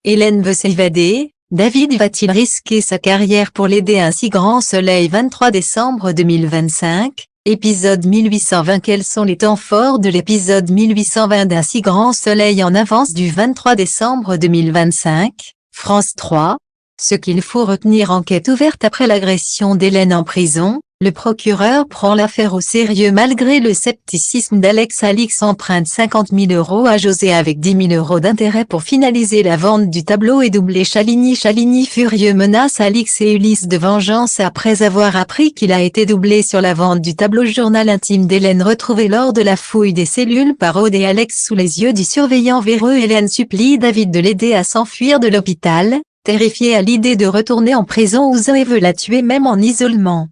Hélène veut s'évader, David va-t-il risquer sa carrière pour l'aider? Un si grand soleil 23 décembre 2025, épisode 1820. Quels sont les temps forts de l'épisode 1820 d'Un si grand soleil en avance du 23 décembre 2025, France 3? Ce qu'il faut retenir: enquête ouverte après l'agression d'Hélène en prison. Le procureur prend l'affaire au sérieux malgré le scepticisme d'Alex. Alix emprunte 50 000 € à José avec 10 000 € d'intérêt pour finaliser la vente du tableau et doubler Chaligny. Chaligny furieux menace Alix et Ulysse de vengeance après avoir appris qu'il a été doublé sur la vente du tableau. Journal intime d'Hélène retrouvé lors de la fouille des cellules par Aude et Alex sous les yeux du surveillant véreux. Hélène supplie David de l'aider à s'enfuir de l'hôpital, terrifiée à l'idée de retourner en prison où Zoé veut la tuer même en isolement.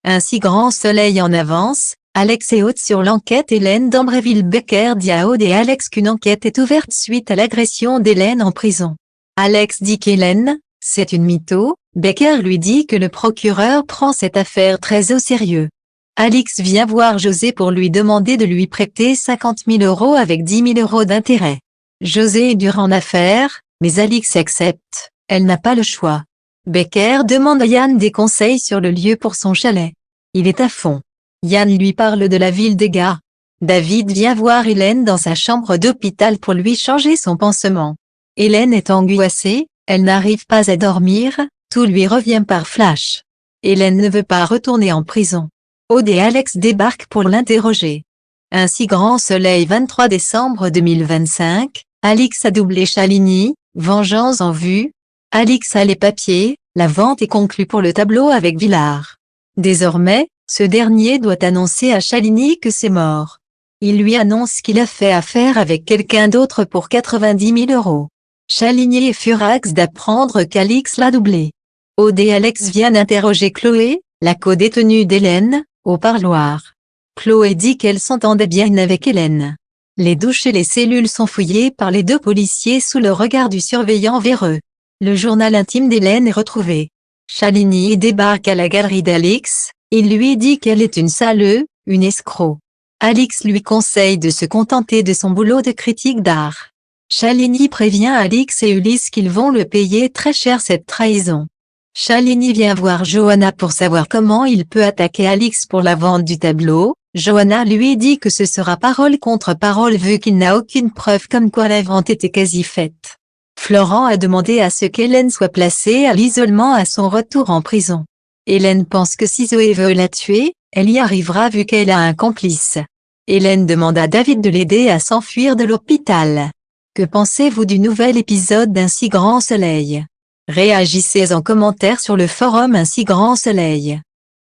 Un si grand soleil en avance, Alex et Aude sur l'enquête. Hélène d'Ambreville-Becker dit à Aude et Alex qu'une enquête est ouverte suite à l'agression d'Hélène en prison. Alex dit qu'Hélène, c'est une mytho. Becker lui dit que le procureur prend cette affaire très au sérieux. Alix vient voir José pour lui demander de lui prêter 50 000 € avec 10 000 € d'intérêt. José est dur en affaires, mais Alix accepte, elle n'a pas le choix. Becker demande à Yann des conseils sur le lieu pour son chalet. Il est à fond. Yann lui parle de la ville des gars. David vient voir Hélène dans sa chambre d'hôpital pour lui changer son pansement. Hélène est angoissée, elle n'arrive pas à dormir, tout lui revient par flash. Hélène ne veut pas retourner en prison. Aude et Alex débarquent pour l'interroger. Un si grand soleil 23 décembre 2025, Alix a doublé Chaligny, vengeance en vue. Alix a les papiers, la vente est conclue pour le tableau avec Villard. Désormais, ce dernier doit annoncer à Chaligny que c'est mort. Il lui annonce qu'il a fait affaire avec quelqu'un d'autre pour 90 000 €. Chaligny est furax d'apprendre qu'Alix l'a doublé. Aude et Alex viennent interroger Chloé, la co-détenue d'Hélène, au parloir. Chloé dit qu'elle s'entendait bien avec Hélène. Les douches et les cellules sont fouillées par les deux policiers sous le regard du surveillant véreux. Le journal intime d'Hélène est retrouvé. Chaligny débarque à la galerie d'Alix, il lui dit qu'elle est une saleuse, une escroc. Alix lui conseille de se contenter de son boulot de critique d'art. Chaligny prévient Alix et Ulysse qu'ils vont le payer très cher cette trahison. Chaligny vient voir Johanna pour savoir comment il peut attaquer Alix pour la vente du tableau. Johanna lui dit que ce sera parole contre parole vu qu'il n'a aucune preuve comme quoi la vente était quasi faite. Florent a demandé à ce qu'Hélène soit placée à l'isolement à son retour en prison. Hélène pense que si Zoé veut la tuer, elle y arrivera vu qu'elle a un complice. Hélène demande à David de l'aider à s'enfuir de l'hôpital. Que pensez-vous du nouvel épisode d'Un si grand soleil? Réagissez en commentaire sur le forum Un si grand soleil.